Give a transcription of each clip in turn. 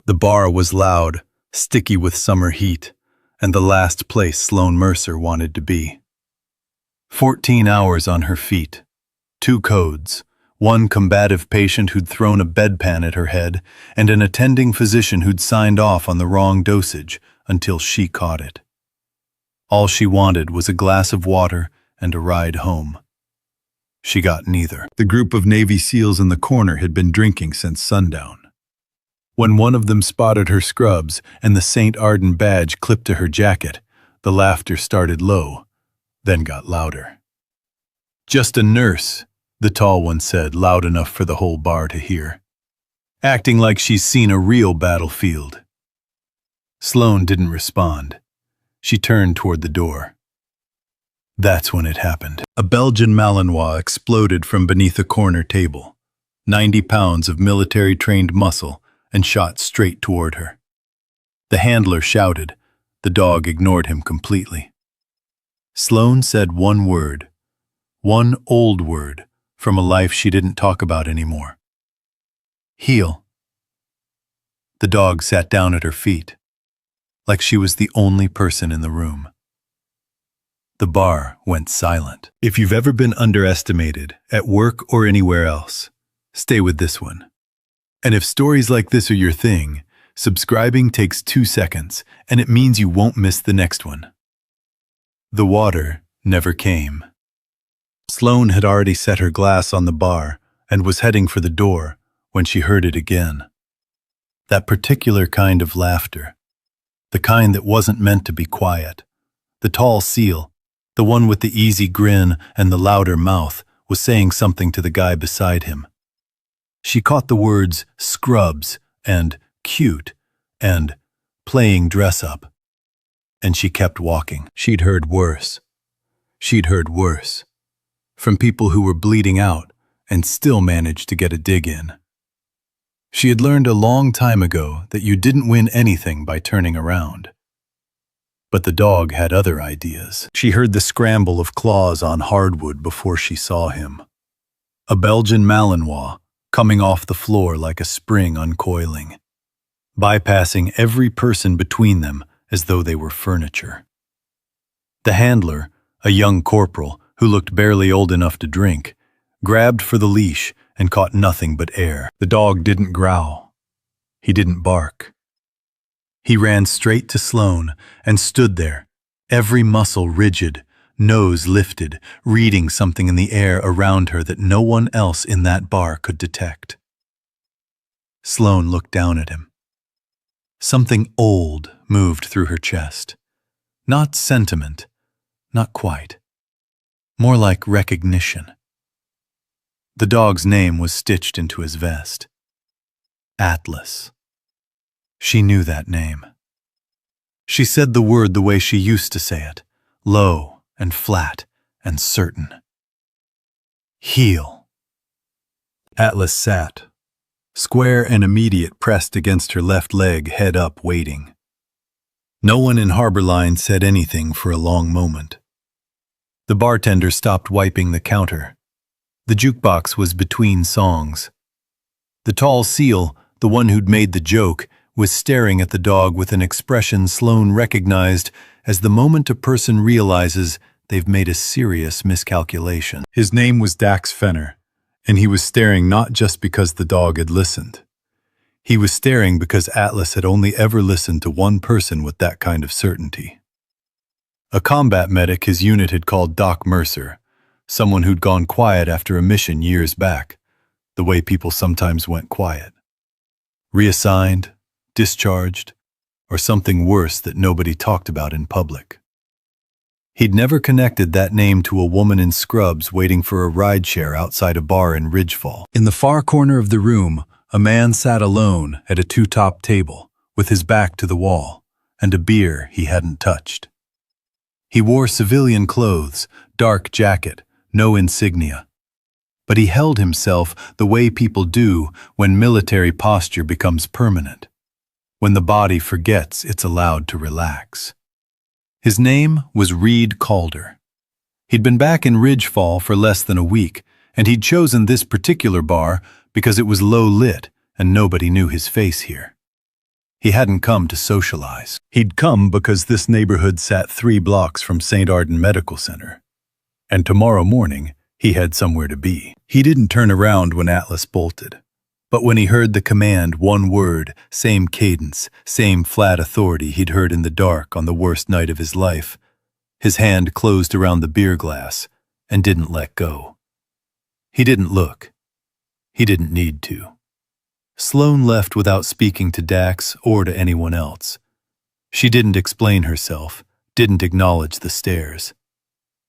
The bar was loud, sticky with summer heat, and the last place Sloan Mercer wanted to be. 14 hours on her feet. 2 codes. One combative patient who'd thrown a bedpan at her head, and an attending physician who'd signed off on the wrong dosage until she caught it. All she wanted was a glass of water and a ride home. She got neither. The group of Navy SEALs in the corner had been drinking since sundown. When one of them spotted her scrubs and the St. Arden badge clipped to her jacket, the laughter started low, then got louder. "Just a nurse," the tall one said, loud enough for the whole bar to hear. "Acting like she's seen a real battlefield." Sloan didn't respond. She turned toward the door. That's when it happened. A Belgian Malinois exploded from beneath a corner table, 90 pounds of military-trained muscle, and shot straight toward her. The handler shouted. The dog ignored him completely. Sloan said one word, one old word from a life she didn't talk about anymore. "Heel." The dog sat down at her feet, like she was the only person in the room. The bar went silent. If you've ever been underestimated, at work or anywhere else, stay with this one. And if stories like this are your thing, subscribing takes 2 seconds, and it means you won't miss the next one. The water never came. Sloan had already set her glass on the bar and was heading for the door when she heard it again. That particular kind of laughter. The kind that wasn't meant to be quiet. The tall SEAL, the one with the easy grin and the louder mouth, was saying something to the guy beside him. She caught the words scrubs and cute and playing dress up. And she kept walking. She'd heard worse. She'd heard worse. From people who were bleeding out and still managed to get a dig in. She had learned a long time ago that you didn't win anything by turning around. But the dog had other ideas. She heard the scramble of claws on hardwood before she saw him. A Belgian Malinois coming off the floor like a spring uncoiling, bypassing every person between them as though they were furniture. The handler, a young corporal who looked barely old enough to drink, grabbed for the leash and caught nothing but air. The dog didn't growl. He didn't bark. He ran straight to Sloan and stood there, every muscle rigid, nose lifted, reading something in the air around her that no one else in that bar could detect. Sloan looked down at him. Something old moved through her chest. Not sentiment, not quite. More like recognition. The dog's name was stitched into his vest. Atlas. She knew that name. She said the word the way she used to say it, low and flat and certain. Heel. Atlas sat, square and immediate, pressed against her left leg, head up, waiting. No one in Harbor Line said anything for a long moment. The bartender stopped wiping the counter. The jukebox was between songs. The tall SEAL, the one who'd made the joke, was staring at the dog with an expression Sloan recognized as the moment a person realizes they've made a serious miscalculation. His name was Dax Fenner, and he was staring not just because the dog had listened. He was staring because Atlas had only ever listened to one person with that kind of certainty. A combat medic his unit had called Doc Mercer, someone who'd gone quiet after a mission years back, the way people sometimes went quiet. Reassigned, discharged, or something worse that nobody talked about in public. He'd never connected that name to a woman in scrubs waiting for a rideshare outside a bar in Ridgefall. In the far corner of the room, a man sat alone at a two-top table, with his back to the wall, and a beer he hadn't touched. He wore civilian clothes, dark jacket, no insignia. But he held himself the way people do when military posture becomes permanent, when the body forgets it's allowed to relax. His name was Reed Calder. He'd been back in Ridgefall for less than a week, and he'd chosen this particular bar because it was low lit and nobody knew his face here. He hadn't come to socialize. He'd come because this neighborhood sat 3 blocks from St. Arden Medical Center. And tomorrow morning, he had somewhere to be. He didn't turn around when Atlas bolted. But when he heard the command, one word, same cadence, same flat authority he'd heard in the dark on the worst night of his life, his hand closed around the beer glass and didn't let go. He didn't look. He didn't need to. Sloane left without speaking to Dax or to anyone else. She didn't explain herself, didn't acknowledge the stairs.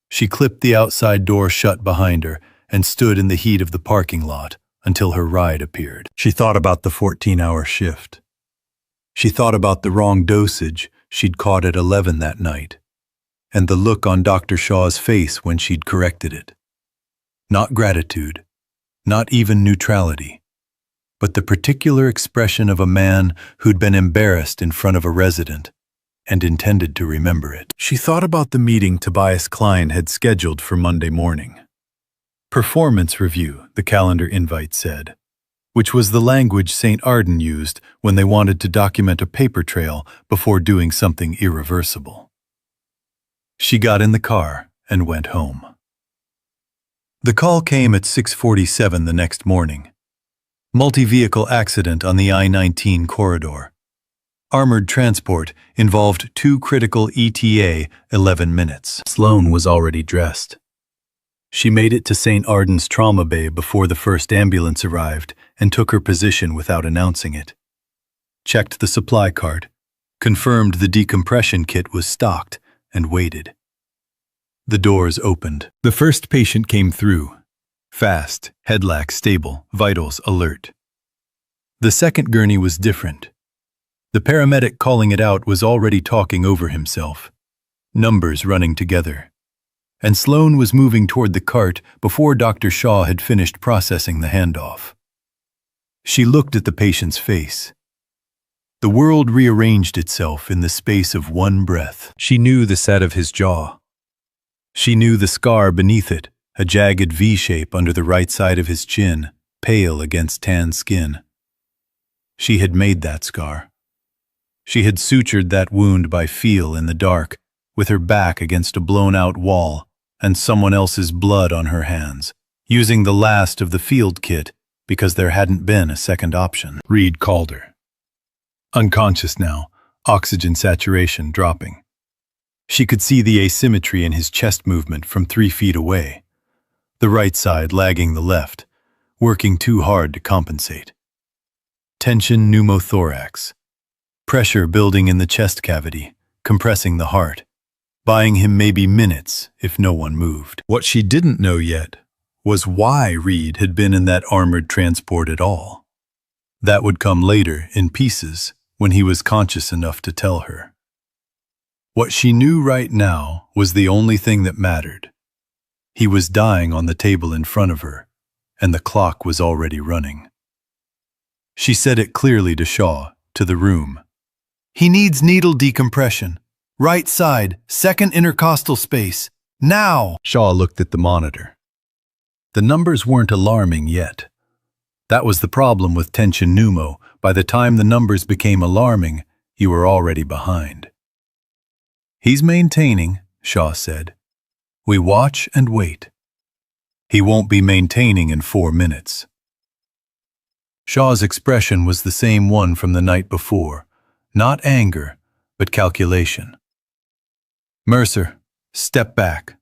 She clipped the outside door shut behind her and stood in the heat of the parking lot until her ride appeared. She thought about the 14-hour shift. She thought about the wrong dosage she'd caught at 11 that night, and the look on Dr. Shaw's face when she'd corrected it. Not gratitude, not even neutrality, but the particular expression of a man who'd been embarrassed in front of a resident and intended to remember it. She thought about the meeting Tobias Klein had scheduled for Monday morning. Performance review, the calendar invite said, which was the language St. Arden used when they wanted to document a paper trail before doing something irreversible. She got in the car and went home. The call came at 6:47 the next morning. Multi-vehicle accident on the I-19 corridor. Armored transport involved 2 critical ETA 11 minutes. Sloane was already dressed. She made it to St. Arden's trauma bay before the first ambulance arrived and took her position without announcing it. Checked the supply cart, confirmed the decompression kit was stocked, and waited. The doors opened. The first patient came through. Fast, headlack stable, vitals alert. The second gurney was different. The paramedic calling it out was already talking over himself. Numbers running together. And Sloane was moving toward the cart before Dr. Shaw had finished processing the handoff. She looked at the patient's face. The world rearranged itself in the space of one breath. She knew the set of his jaw. She knew the scar beneath it, a jagged V-shape under the right side of his chin, pale against tan skin. She had made that scar. She had sutured that wound by feel in the dark, with her back against a blown-out wall and someone else's blood on her hands, using the last of the field kit because there hadn't been a second option. Reed called her. Unconscious now, oxygen saturation dropping. She could see the asymmetry in his chest movement from 3 feet away, the right side lagging the left, working too hard to compensate. Tension pneumothorax. Pressure building in the chest cavity, compressing the heart, buying him maybe minutes if no one moved. What she didn't know yet was why Reed had been in that armored transport at all. That would come later, in pieces, when he was conscious enough to tell her. What she knew right now was the only thing that mattered. He was dying on the table in front of her, and the clock was already running. She said it clearly to Shaw, to the room. "He needs needle decompression. Right side, second intercostal space. Now!" Shaw looked at the monitor. The numbers weren't alarming yet. That was the problem with tension pneumo. By the time the numbers became alarming, you were already behind. "He's maintaining," Shaw said. "We watch and wait. He won't be maintaining in 4 minutes." Shaw's expression was the same one from the night before. Not anger, but calculation. "Mercer, step back."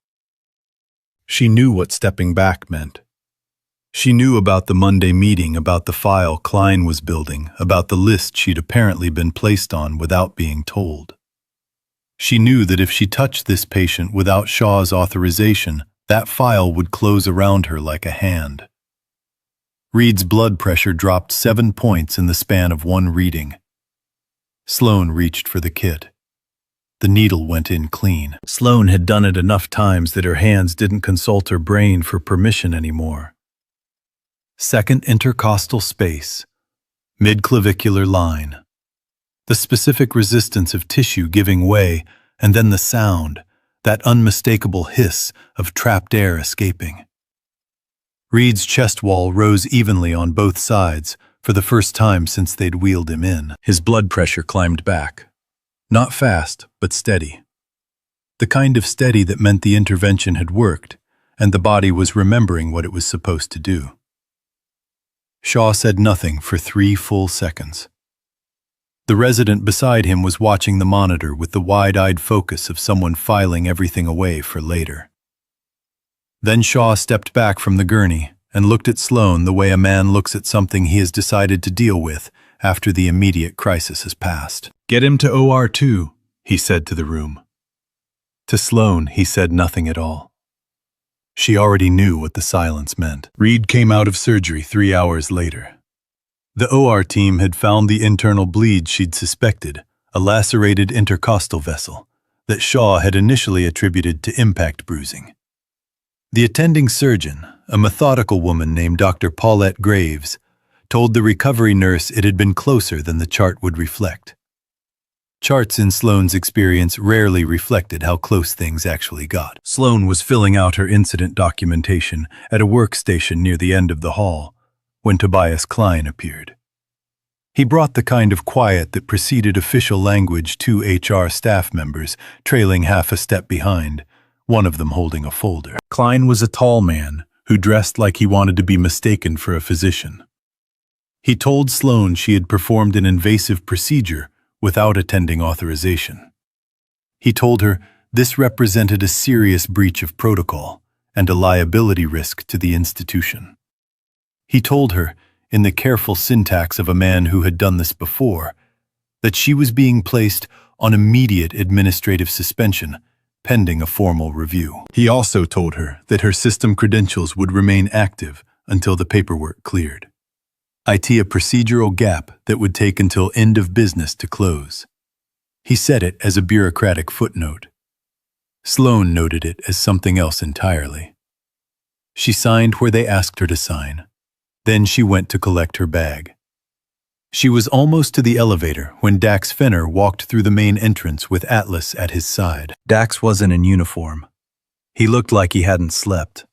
She knew what stepping back meant. She knew about the Monday meeting, about the file Klein was building, about the list she'd apparently been placed on without being told. She knew that if she touched this patient without Shaw's authorization, that file would close around her like a hand. Reed's blood pressure dropped 7 points in the span of one reading. Sloane reached for the kit. The needle went in clean. Sloane had done it enough times that her hands didn't consult her brain for permission anymore. Second intercostal space. Midclavicular line. The specific resistance of tissue giving way, and then the sound, that unmistakable hiss of trapped air escaping. Reed's chest wall rose evenly on both sides, for the first time since they'd wheeled him in. His blood pressure climbed back. Not fast, but steady. The kind of steady that meant the intervention had worked, and the body was remembering what it was supposed to do. Shaw said nothing for 3 full seconds. The resident beside him was watching the monitor with the wide-eyed focus of someone filing everything away for later. Then Shaw stepped back from the gurney and looked at Sloane the way a man looks at something he has decided to deal with after the immediate crisis has passed. "Get him to OR 2, he said to the room. To Sloane, he said nothing at all. She already knew what the silence meant. Reed came out of surgery 3 hours later. The OR team had found the internal bleed she'd suspected, a lacerated intercostal vessel, that Shaw had initially attributed to impact bruising. The attending surgeon, a methodical woman named Dr. Paulette Graves, told the recovery nurse it had been closer than the chart would reflect. Charts in Sloane's experience rarely reflected how close things actually got. Sloane was filling out her incident documentation at a workstation near the end of the hall when Tobias Klein appeared. He brought the kind of quiet that preceded official language 2 HR staff members, trailing half a step behind, one of them holding a folder. Klein was a tall man who dressed like he wanted to be mistaken for a physician. He told Sloane she had performed an invasive procedure without attending authorization. He told her this represented a serious breach of protocol and a liability risk to the institution. He told her, in the careful syntax of a man who had done this before, that she was being placed on immediate administrative suspension pending a formal review. He also told her that her system credentials would remain active until the paperwork cleared. A procedural gap that would take until end of business to close. He said it as a bureaucratic footnote. Sloane noted it as something else entirely. She signed where they asked her to sign. Then she went to collect her bag. She was almost to the elevator when Dax Fenner walked through the main entrance with Atlas at his side. Dax wasn't in uniform. He looked like he hadn't slept.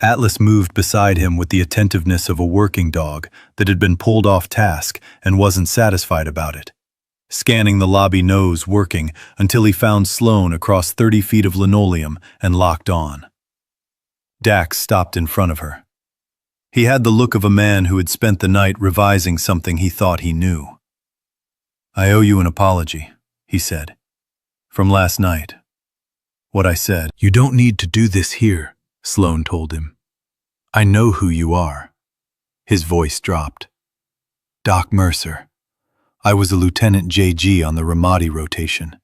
Atlas moved beside him with the attentiveness of a working dog that had been pulled off task and wasn't satisfied about it, scanning the lobby nose working until he found Sloane across 30 feet of linoleum and locked on. Dax stopped in front of her. He had the look of a man who had spent the night revising something he thought he knew. "I owe you an apology," he said. "From last night. What I said." "You don't need to do this here," Sloane told him. "I know who you are." His voice dropped. "Doc Mercer. I was a Lieutenant JG on the Ramadi rotation.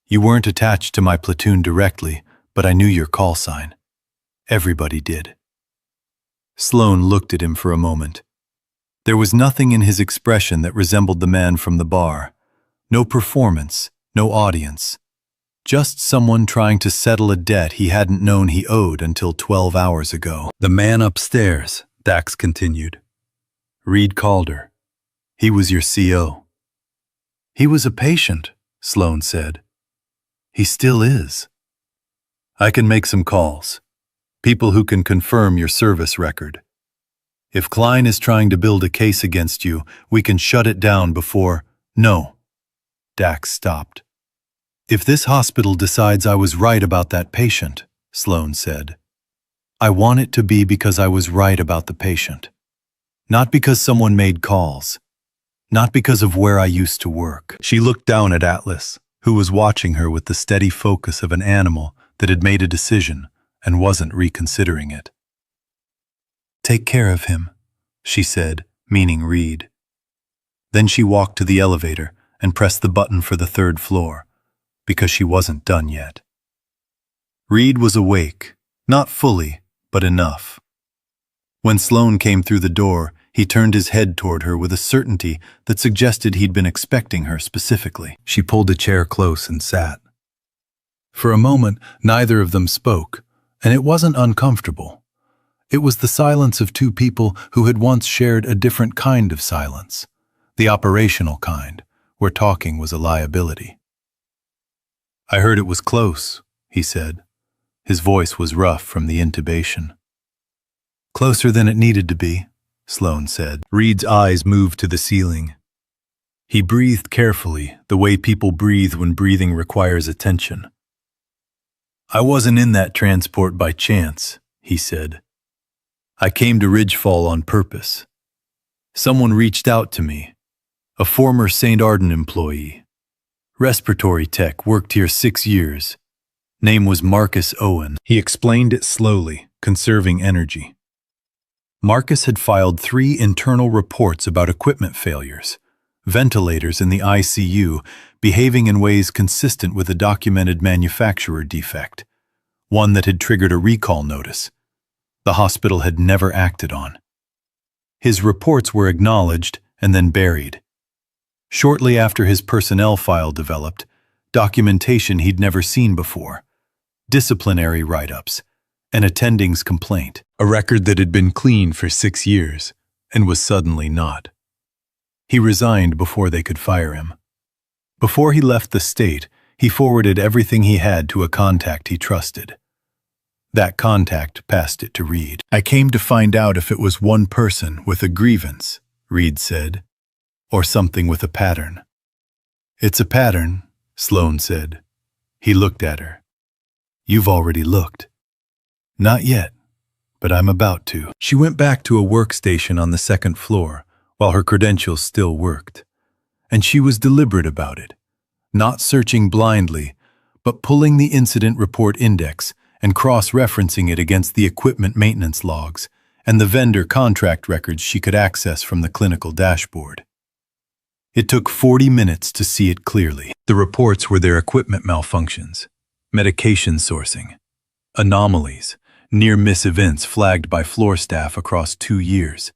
You weren't attached to my platoon directly, but I knew your call sign. Everybody did." Sloane looked at him for a moment. There was nothing in his expression that resembled the man from the bar. No performance, no audience. Just someone trying to settle a debt he hadn't known he owed until 12 hours ago. "The man upstairs," Dax continued. "Reed Calder. He was your CO." "He was a patient," Sloane said. "He still is." "I can make some calls. People who can confirm your service record. If Klein is trying to build a case against you, we can shut it down before—" "No." Dax stopped. "If this hospital decides I was right about that patient," Sloane said, "I want it to be because I was right about the patient. Not because someone made calls. Not because of where I used to work." She looked down at Atlas, who was watching her with the steady focus of an animal that had made a decision and wasn't reconsidering it. "Take care of him," she said, meaning Reed. Then she walked to the elevator and pressed the button for the 3rd floor, because she wasn't done yet. Reed was awake, not fully, but enough. When Sloane came through the door, he turned his head toward her with a certainty that suggested he'd been expecting her specifically. She pulled a chair close and sat. For a moment, neither of them spoke, and it wasn't uncomfortable. It was the silence of 2 people who had once shared a different kind of silence, the operational kind, where talking was a liability. "I heard it was close," he said. His voice was rough from the intubation. "Closer than it needed to be," Sloane said. Reed's eyes moved to the ceiling. He breathed carefully, the way people breathe when breathing requires attention. I wasn't in that transport by chance, he said. I came to Ridgefall on purpose. Someone reached out to me, a former St. Arden employee. Respiratory tech, worked here 6 years. Name was Marcus Owen. He explained it slowly, conserving energy. Marcus had filed 3 internal reports about equipment failures, ventilators in the ICU behaving in ways consistent with a documented manufacturer defect, one that had triggered a recall notice. The hospital had never acted on. His reports were acknowledged and then buried. Shortly after his personnel file developed, documentation he'd never seen before, disciplinary write-ups, an attending's complaint, a record that had been clean for 6 years and was suddenly not. He resigned before they could fire him. Before he left the state, he forwarded everything he had to a contact he trusted. That contact passed it to Reed. I came to find out if it was one person with a grievance, Reed said, or something with a pattern. It's a pattern, Sloane said. He looked at her. You've already looked. Not yet, but I'm about to. She went back to a workstation on the 2nd floor while her credentials still worked. And she was deliberate about it, not searching blindly, but pulling the incident report index and cross-referencing it against the equipment maintenance logs and the vendor contract records she could access from the clinical dashboard. It took 40 minutes to see it clearly. The reports were their equipment malfunctions, medication sourcing, anomalies, near-miss events flagged by floor staff across 2 years.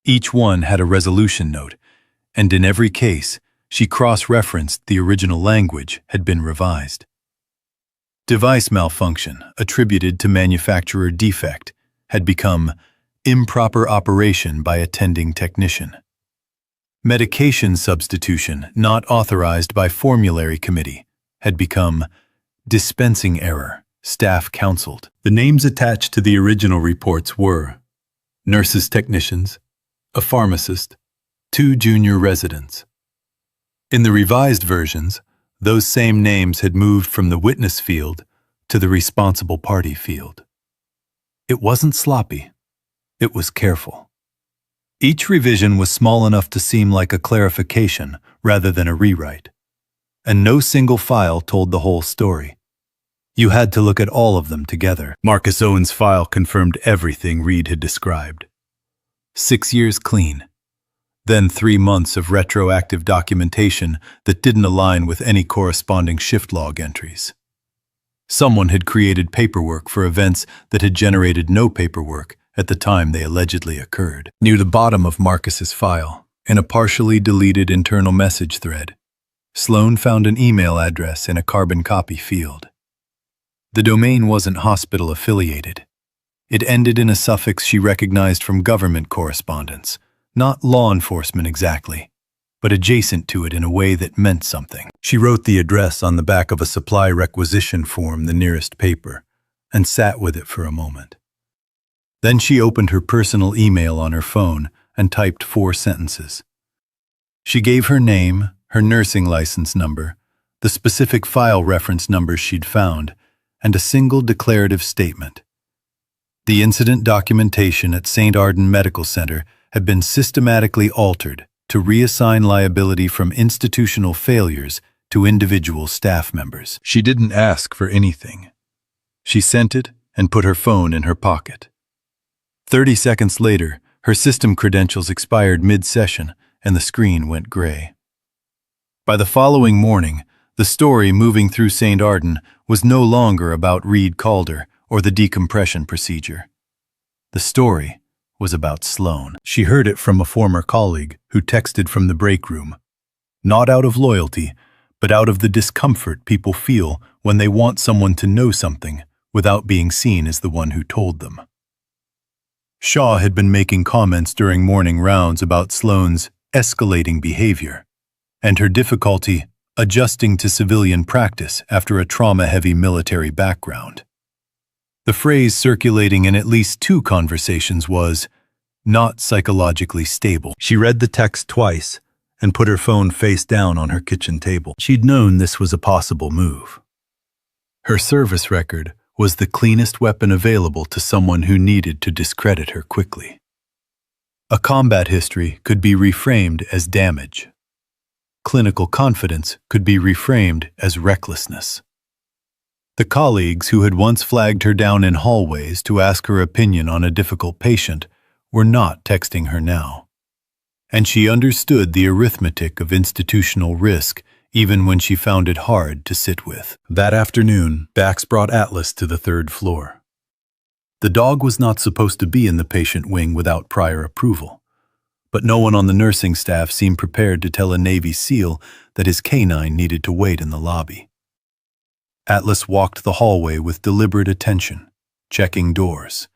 Each one had a resolution note, and in every case, she cross-referenced the original language had been revised. Device malfunction, attributed to manufacturer defect, had become improper operation by attending technician. Medication substitution not authorized by formulary committee had become dispensing error, staff counseled. The names attached to the original reports were nurses technicians, a pharmacist, 2 junior residents. In the revised versions, those same names had moved from the witness field to the responsible party field. It wasn't sloppy. It was careful. Each revision was small enough to seem like a clarification rather than a rewrite. And no single file told the whole story. You had to look at all of them together. Marcus Owen's file confirmed everything Reed had described. 6 years clean. Then 3 months of retroactive documentation that didn't align with any corresponding shift log entries. Someone had created paperwork for events that had generated no paperwork at the time they allegedly occurred. Near the bottom of Marcus's file, in a partially deleted internal message thread, Sloane found an email address in a carbon copy field. The domain wasn't hospital-affiliated. It ended in a suffix she recognized from government correspondence, not law enforcement exactly, but adjacent to it in a way that meant something. She wrote the address on the back of a supply requisition form, the nearest paper, and sat with it for a moment. Then she opened her personal email on her phone and typed 4 sentences. She gave her name, her nursing license number, the specific file reference numbers she'd found, and a single declarative statement. The incident documentation at St. Arden Medical Center had been systematically altered to reassign liability from institutional failures to individual staff members. She didn't ask for anything. She sent it and put her phone in her pocket. 30 seconds later, her system credentials expired mid-session and the screen went gray. By the following morning, the story moving through St. Arden was no longer about Reed Calder or the decompression procedure. The story was about Sloane. She heard it from a former colleague who texted from the break room. Not out of loyalty, but out of the discomfort people feel when they want someone to know something without being seen as the one who told them. Shaw had been making comments during morning rounds about Sloane's escalating behavior and her difficulty adjusting to civilian practice after a trauma-heavy military background. The phrase circulating in at least 2 conversations was, not psychologically stable. She read the text twice and put her phone face down on her kitchen table. She'd known this was a possible move. Her service record was the cleanest weapon available to someone who needed to discredit her quickly. A combat history could be reframed as damage. Clinical confidence could be reframed as recklessness. The colleagues who had once flagged her down in hallways to ask her opinion on a difficult patient were not texting her now. And she understood the arithmetic of institutional risk even when she found it hard to sit with. That afternoon, Bax brought Atlas to the 3rd floor. The dog was not supposed to be in the patient wing without prior approval, but no one on the nursing staff seemed prepared to tell a Navy SEAL that his canine needed to wait in the lobby. Atlas walked the hallway with deliberate attention, checking doors,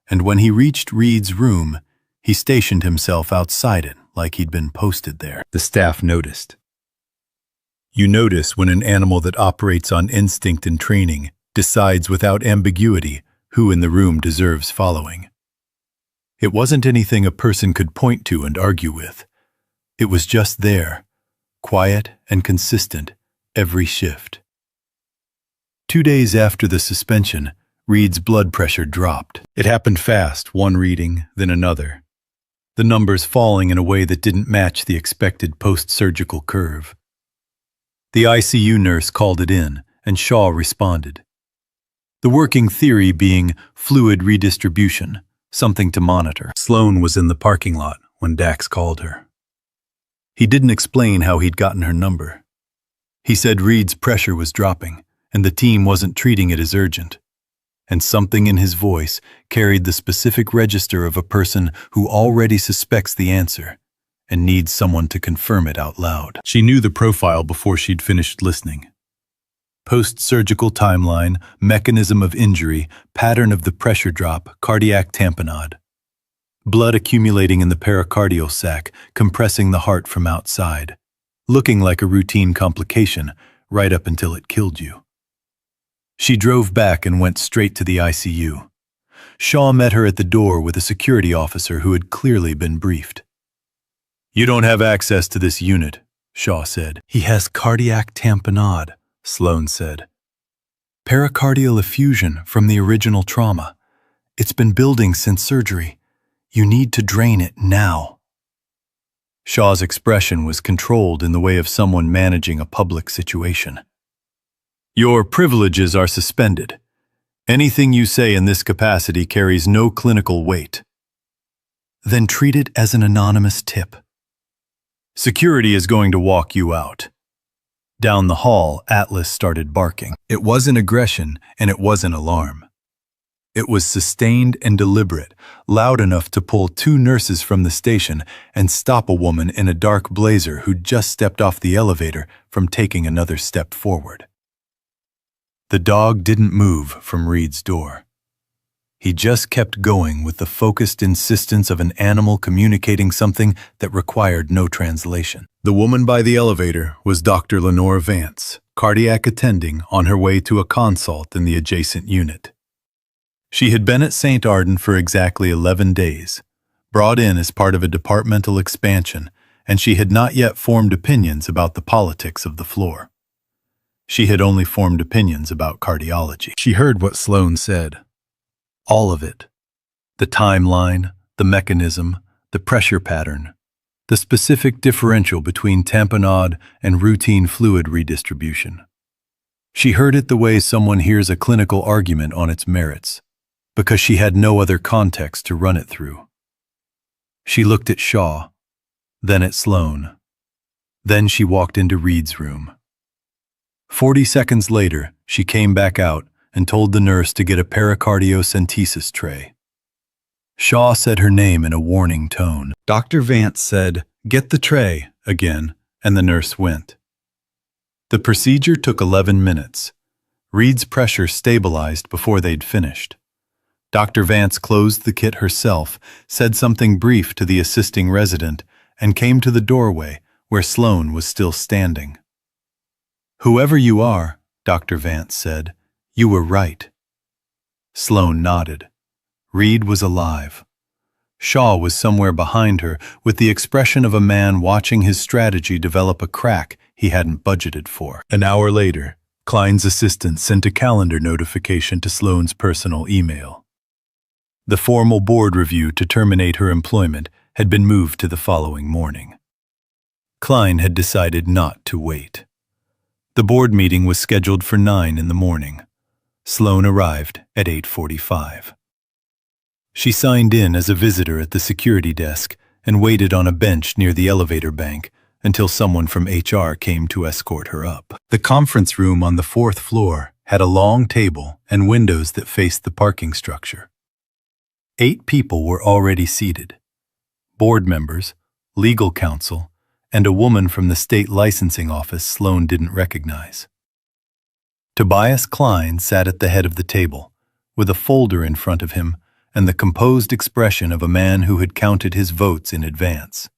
and when he reached Reed's room, he stationed himself outside it like he'd been posted there. The staff noticed. You notice when an animal that operates on instinct and training decides without ambiguity who in the room deserves following. It wasn't anything a person could point to and argue with. It was just there, quiet and consistent, every shift. 2 days after the suspension, Reed's blood pressure dropped. It happened fast, one reading, then another. The numbers falling in a way that didn't match the expected post-surgical curve. The ICU nurse called it in, and Shaw responded. The working theory being fluid redistribution, something to monitor. Sloan was in the parking lot when Dax called her. He didn't explain how he'd gotten her number. He said Reed's pressure was dropping, and the team wasn't treating it as urgent. And something in his voice carried the specific register of a person who already suspects the answer and needs someone to confirm it out loud. She knew the profile before she'd finished listening. Post-surgical timeline, mechanism of injury, pattern of the pressure drop, cardiac tamponade. Blood accumulating in the pericardial sac, compressing the heart from outside. Looking like a routine complication, right up until it killed you. She drove back and went straight to the ICU. Shaw met her at the door with a security officer who had clearly been briefed. "You don't have access to this unit," Shaw said. "He has cardiac tamponade," Sloan said. "Pericardial effusion from the original trauma. It's been building since surgery. You need to drain it now." Shaw's expression was controlled in the way of someone managing a public situation. "Your privileges are suspended. Anything you say in this capacity carries no clinical weight." "Then treat it as an anonymous tip." "Security is going to walk you out." Down the hall, Atlas started barking. It wasn't aggression, and it wasn't alarm. It was sustained and deliberate, loud enough to pull 2 nurses from the station and stop a woman in a dark blazer who'd just stepped off the elevator from taking another step forward. The dog didn't move from Reed's door. He just kept going with the focused insistence of an animal communicating something that required no translation. The woman by the elevator was Dr. Lenore Vance, cardiac attending on her way to a consult in the adjacent unit. She had been at St. Arden for exactly 11 days, brought in as part of a departmental expansion, and she had not yet formed opinions about the politics of the floor. She had only formed opinions about cardiology. She heard what Sloan said. All of it. The timeline, the mechanism, the pressure pattern, the specific differential between tamponade and routine fluid redistribution. She heard it the way someone hears a clinical argument on its merits, because she had no other context to run it through. She looked at Shaw, then at Sloan. Then she walked into Reed's room. 40 seconds later, she came back out and told the nurse to get a pericardiocentesis tray. Shaw said her name in a warning tone. Dr. Vance said, "Get the tray," again, and the nurse went. The procedure took 11 minutes. Reed's pressure stabilized before they'd finished. Dr. Vance closed the kit herself, said something brief to the assisting resident, and came to the doorway where Sloan was still standing. "Whoever you are," Dr. Vance said, "you were right." Sloan nodded. Reed was alive. Shaw was somewhere behind her with the expression of a man watching his strategy develop a crack he hadn't budgeted for. An hour later, Klein's assistant sent a calendar notification to Sloane's personal email. The formal board review to terminate her employment had been moved to the following morning. Klein had decided not to wait. The board meeting was scheduled for 9 in the morning. Sloane arrived at 8:45. She signed in as a visitor at the security desk and waited on a bench near the elevator bank until someone from HR came to escort her up. The conference room on the 4th floor had a long table and windows that faced the parking structure. 8 people were already seated: board members, legal counsel, and a woman from the state licensing office Sloane didn't recognize. Tobias Klein sat at the head of the table, with a folder in front of him and the composed expression of a man who had counted his votes in advance.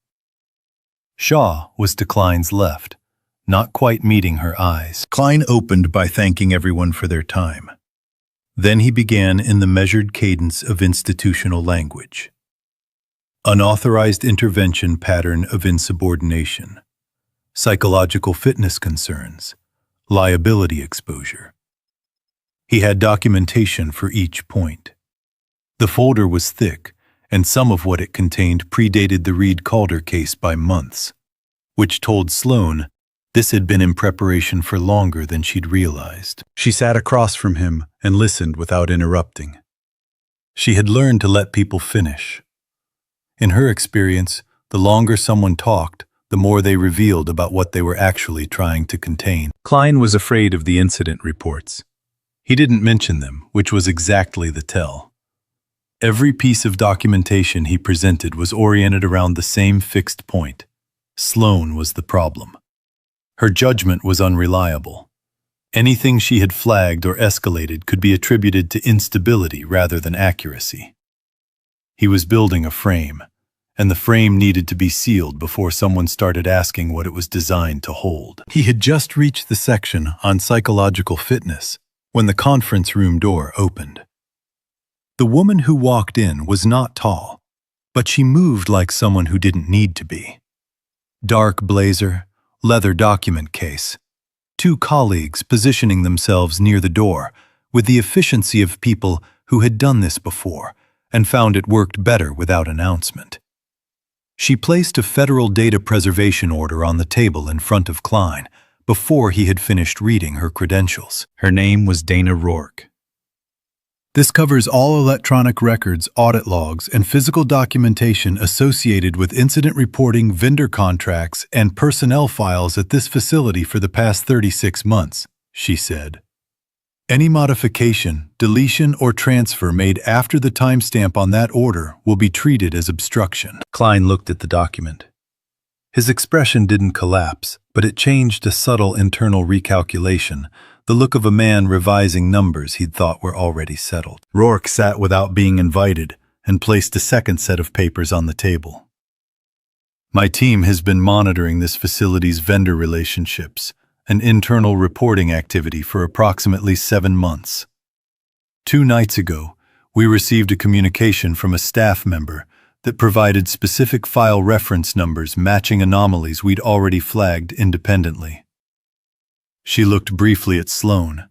Shaw was to Klein's left, not quite meeting her eyes. Klein opened by thanking everyone for their time. Then he began in the measured cadence of institutional language. Unauthorized intervention pattern of insubordination, psychological fitness concerns, liability exposure. He had documentation for each point. The folder was thick, and some of what it contained predated the Reed-Calder case by months, which told Sloane this had been in preparation for longer than she'd realized. She sat across from him and listened without interrupting. She had learned to let people finish. In her experience, the longer someone talked, the more they revealed about what they were actually trying to contain. Klein was afraid of the incident reports. He didn't mention them, which was exactly the tell. Every piece of documentation he presented was oriented around the same fixed point. Sloane was the problem. Her judgment was unreliable. Anything she had flagged or escalated could be attributed to instability rather than accuracy. He was building a frame, and the frame needed to be sealed before someone started asking what it was designed to hold. He had just reached the section on psychological fitness when the conference room door opened. The woman who walked in was not tall, but she moved like someone who didn't need to be. Dark blazer, leather document case, 2 colleagues positioning themselves near the door with the efficiency of people who had done this before and found it worked better without announcement. She placed a federal data preservation order on the table in front of Klein before he had finished reading her credentials. Her name was Dana Rourke. This covers all electronic records, audit logs, and physical documentation associated with incident reporting, vendor contracts, and personnel files at this facility for the past 36 months, she said. Any modification, deletion, or transfer made after the timestamp on that order will be treated as obstruction. Klein looked at the document. His expression didn't collapse, but it changed a subtle internal recalculation, the look of a man revising numbers he'd thought were already settled. Rourke sat without being invited and placed a second set of papers on the table. My team has been monitoring this facility's vendor relationships and internal reporting activity for approximately 7 months. 2 nights ago, we received a communication from a staff member that provided specific file reference numbers matching anomalies we'd already flagged independently. She looked briefly at Sloane,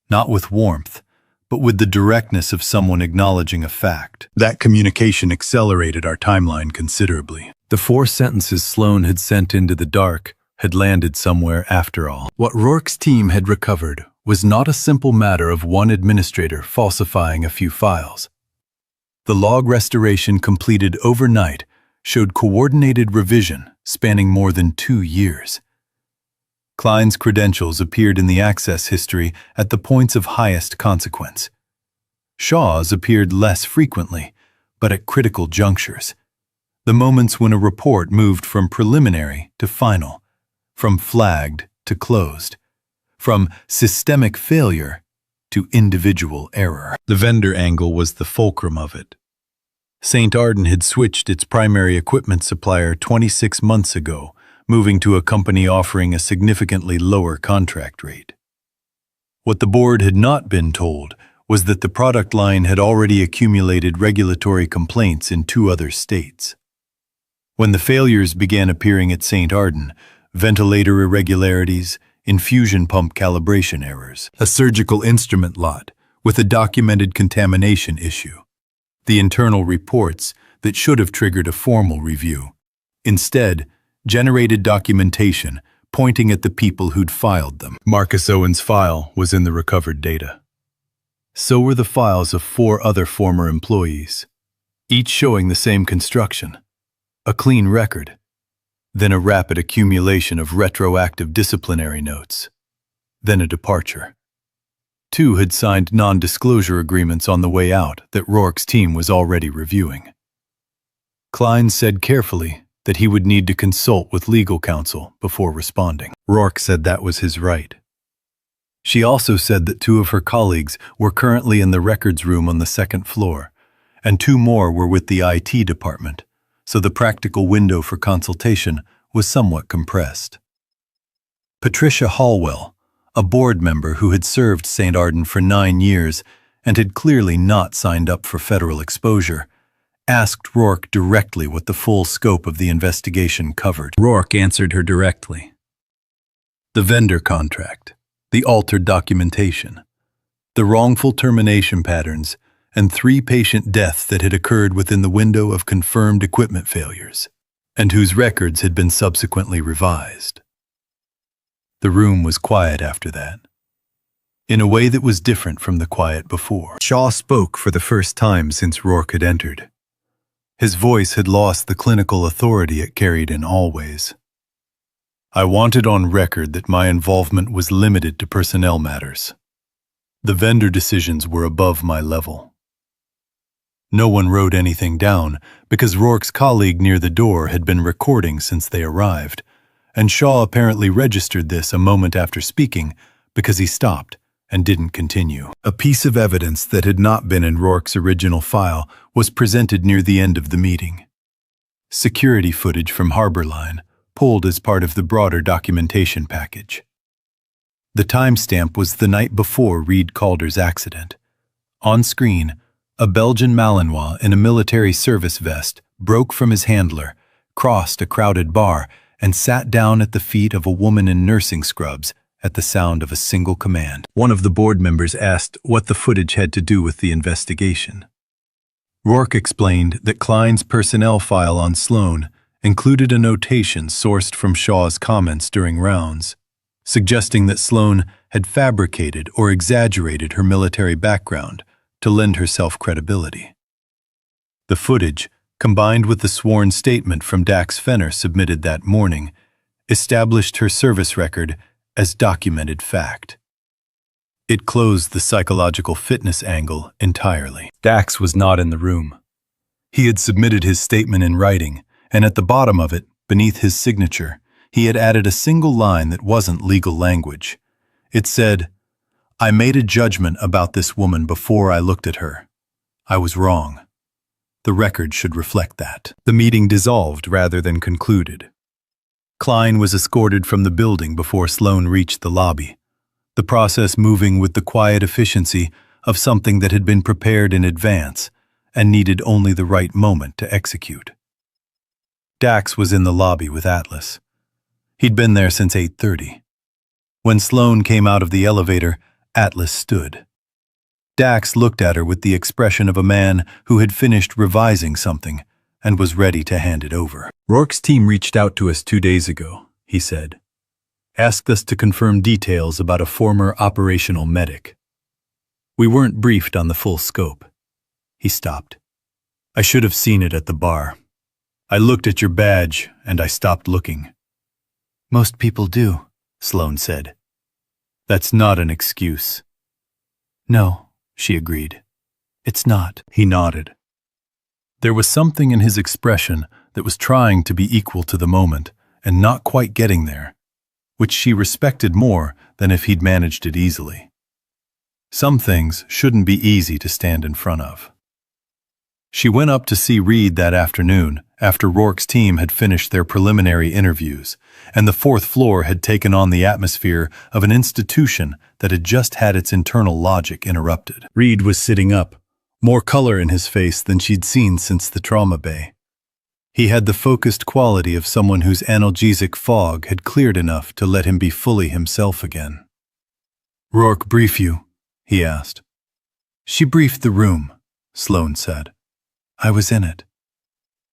not with warmth, but with the directness of someone acknowledging a fact. That communication accelerated our timeline considerably. The 4 sentences Sloane had sent into the dark had landed somewhere after all. What Rourke's team had recovered was not a simple matter of one administrator falsifying a few files. The log restoration completed overnight showed coordinated revision spanning more than 2 years. Klein's credentials appeared in the access history at the points of highest consequence. Shaw's appeared less frequently, but at critical junctures. The moments when a report moved from preliminary to final, from flagged to closed, from systemic failure to individual error. The vendor angle was the fulcrum of it. St. Arden had switched its primary equipment supplier 26 months ago, moving to a company offering a significantly lower contract rate. What the board had not been told was that the product line had already accumulated regulatory complaints in 2 other states. When the failures began appearing at St. Arden, ventilator irregularities, infusion pump calibration errors, a surgical instrument lot with a documented contamination issue, the internal reports that should have triggered a formal review, instead generated documentation pointing at the people who'd filed them. Marcus Owen's file was in the recovered data. So were the files of 4 other former employees, each showing the same construction, a clean record, then a rapid accumulation of retroactive disciplinary notes, then a departure. 2 had signed non-disclosure agreements on the way out that Rourke's team was already reviewing. Klein said carefully that he would need to consult with legal counsel before responding. Rourke said that was his right. She also said that 2 of her colleagues were currently in the records room on the 2nd floor, and 2 more were with the IT department, so the practical window for consultation was somewhat compressed. Patricia Hallwell, a board member who had served St. Arden for 9 years and had clearly not signed up for federal exposure, asked Rourke directly what the full scope of the investigation covered. Rourke answered her directly. The vendor contract, the altered documentation, the wrongful termination patterns, and 3 patient deaths that had occurred within the window of confirmed equipment failures, and whose records had been subsequently revised. The room was quiet after that, in a way that was different from the quiet before. Shaw spoke for the first time since Rourke had entered. His voice had lost the clinical authority it carried in all ways. I wanted on record that my involvement was limited to personnel matters. The vendor decisions were above my level. No one wrote anything down because Rourke's colleague near the door had been recording since they arrived, and Shaw apparently registered this a moment after speaking because he stopped and didn't continue. A piece of evidence that had not been in Rourke's original file was presented near the end of the meeting. Security footage from Harborline, pulled as part of the broader documentation package. The timestamp was the night before Reed Calder's accident. On screen, a Belgian Malinois in a military service vest broke from his handler, crossed a crowded bar, and sat down at the feet of a woman in nursing scrubs at the sound of a single command. One of the board members asked what the footage had to do with the investigation. Rourke explained that Klein's personnel file on Sloan included a notation sourced from Shaw's comments during rounds, suggesting that Sloan had fabricated or exaggerated her military background to lend herself credibility. The footage, combined with the sworn statement from Dax Fenner submitted that morning, established her service record as documented fact. It closed the psychological fitness angle entirely. Dax was not in the room. He had submitted his statement in writing, and at the bottom of it, beneath his signature, he had added a single line that wasn't legal language. It said, "I made a judgment about this woman before I looked at her. I was wrong. The record should reflect that." The meeting dissolved rather than concluded. Klein was escorted from the building before Sloan reached the lobby, the process moving with the quiet efficiency of something that had been prepared in advance and needed only the right moment to execute. Dax was in the lobby with Atlas. He'd been there since 8:30. When Sloan came out of the elevator, Atlas stood. Dax looked at her with the expression of a man who had finished revising something and was ready to hand it over. "Rourke's team reached out to us 2 days ago," he said. "Asked us to confirm details about a former operational medic. We weren't briefed on the full scope." He stopped. "I should have seen it at the bar. I looked at your badge and I stopped looking." "Most people do," Sloan said. "That's not an excuse." "No," she agreed. "It's not." He nodded. There was something in his expression that was trying to be equal to the moment and not quite getting there, which she respected more than if he'd managed it easily. Some things shouldn't be easy to stand in front of. She went up to see Reed that afternoon after Rourke's team had finished their preliminary interviews, and the fourth floor had taken on the atmosphere of an institution that had just had its internal logic interrupted. Reed was sitting up, more color in his face than she'd seen since the trauma bay. He had the focused quality of someone whose analgesic fog had cleared enough to let him be fully himself again. "Rourke brief you?" he asked. "She briefed the room," Sloane said. "I was in it.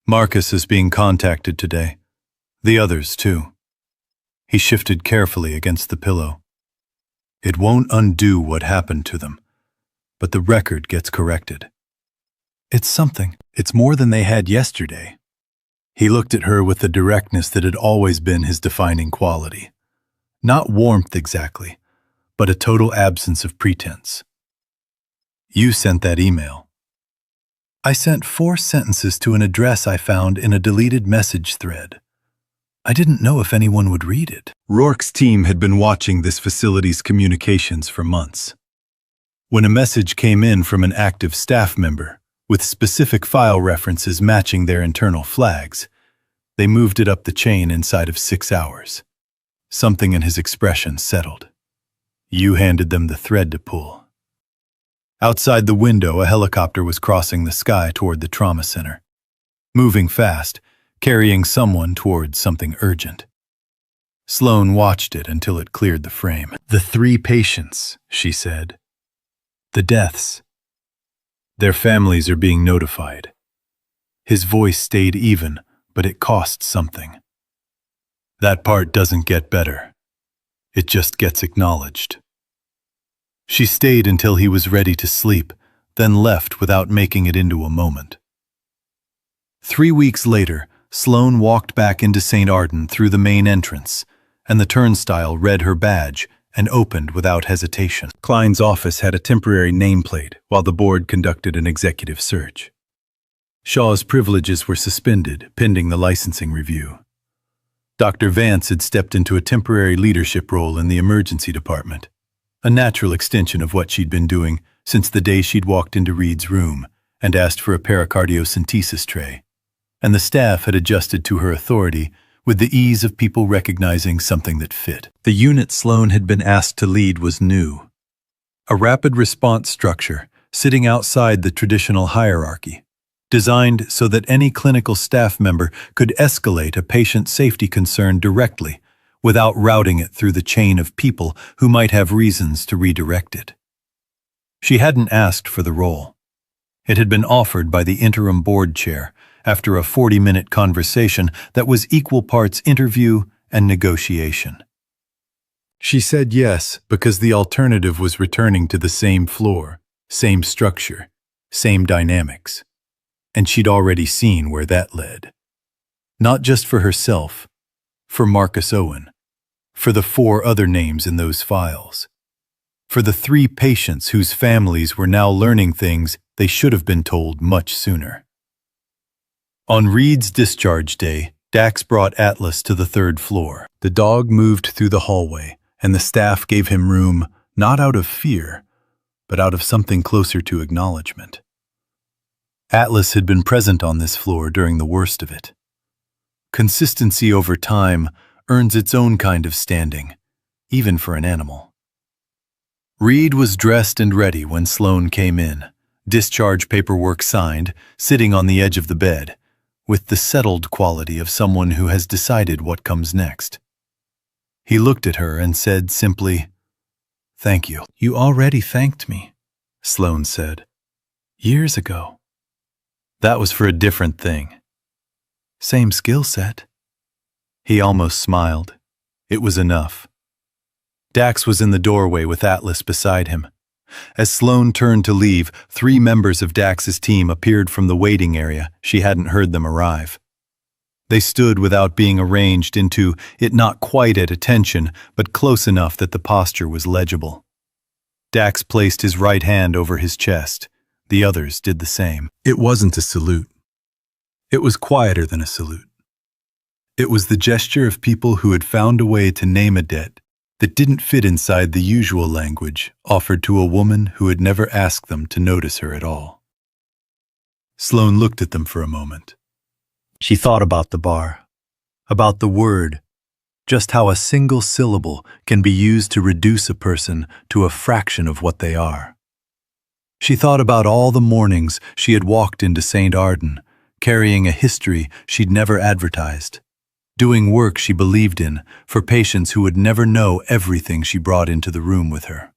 Marcus is being contacted today. The others, too." He shifted carefully against the pillow. "It won't undo what happened to them, but the record gets corrected. It's something. It's more than they had yesterday." He looked at her with the directness that had always been his defining quality. Not warmth exactly, but a total absence of pretense. "You sent that email." "I sent 4 sentences to an address I found in a deleted message thread. I didn't know if anyone would read it." Rourke's team had been watching this facility's communications for months. When a message came in from an active staff member, with specific file references matching their internal flags, they moved it up the chain inside of 6 hours. Something in his expression settled. You handed them the thread to pull. Outside the window, a helicopter was crossing the sky toward the trauma center, moving fast, carrying someone towards something urgent. Sloane watched it until it cleared the frame. "The 3 patients," she said. "The deaths. Their families are being notified." His voice stayed even, but it cost something. "That part doesn't get better. It just gets acknowledged." She stayed until he was ready to sleep, then left without making it into a moment. 3 weeks later, Sloane walked back into St. Arden through the main entrance, and the turnstile read her badge and opened without hesitation. Klein's office had a temporary nameplate while the board conducted an executive search. Shaw's privileges were suspended, pending the licensing review. Dr. Vance had stepped into a temporary leadership role in the emergency department, a natural extension of what she'd been doing since the day she'd walked into Reed's room and asked for a pericardiocentesis tray, and the staff had adjusted to her authority with the ease of people recognizing something that fit. The unit Sloane had been asked to lead was new. A rapid response structure sitting outside the traditional hierarchy, designed so that any clinical staff member could escalate a patient safety concern directly without routing it through the chain of people who might have reasons to redirect it. She hadn't asked for the role. It had been offered by the interim board chair after a 40-minute conversation that was equal parts interview and negotiation. She said yes because the alternative was returning to the same floor, same structure, same dynamics. And she'd already seen where that led. Not just for herself, for Marcus Owen, for the 4 other names in those files, for the 3 patients whose families were now learning things they should have been told much sooner. On Reed's discharge day, Dax brought Atlas to the 3rd floor. The dog moved through the hallway, and the staff gave him room not out of fear, but out of something closer to acknowledgement. Atlas had been present on this floor during the worst of it. Consistency over time earns its own kind of standing, even for an animal. Reed was dressed and ready when Sloane came in, discharge paperwork signed, sitting on the edge of the bed, with the settled quality of someone who has decided what comes next. He looked at her and said simply, "Thank you." "You already thanked me," Sloane said. "Years ago." "That was for a different thing." "Same skill set." He almost smiled. It was enough. Dax was in the doorway with Atlas beside him. As Sloane turned to leave, 3 members of Dax's team appeared from the waiting area. She hadn't heard them arrive. They stood without being arranged into it, not quite at attention, but close enough that the posture was legible. Dax placed his right hand over his chest. The others did the same. It wasn't a salute. It was quieter than a salute. It was the gesture of people who had found a way to name a debt that didn't fit inside the usual language offered to a woman who had never asked them to notice her at all. Sloane looked at them for a moment. She thought about the bar, about the word, just how a single syllable can be used to reduce a person to a fraction of what they are. She thought about all the mornings she had walked into St. Arden, carrying a history she'd never advertised, doing work she believed in for patients who would never know everything she brought into the room with her.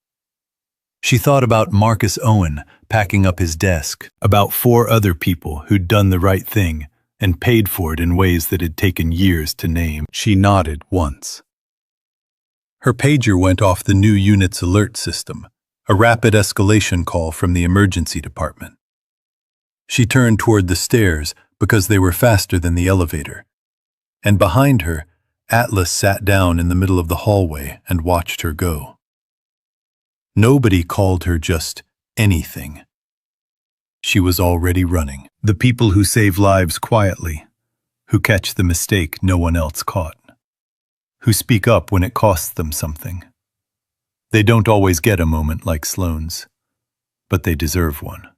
She thought about Marcus Owen packing up his desk, about 4 other people who'd done the right thing and paid for it in ways that had taken years to name. She nodded once. Her pager went off the new unit's alert system, a rapid escalation call from the emergency department. She turned toward the stairs because they were faster than the elevator, and behind her, Atlas sat down in the middle of the hallway and watched her go. Nobody called her just anything. She was already running. The people who save lives quietly, who catch the mistake no one else caught, who speak up when it costs them something. They don't always get a moment like Sloane's, but they deserve one.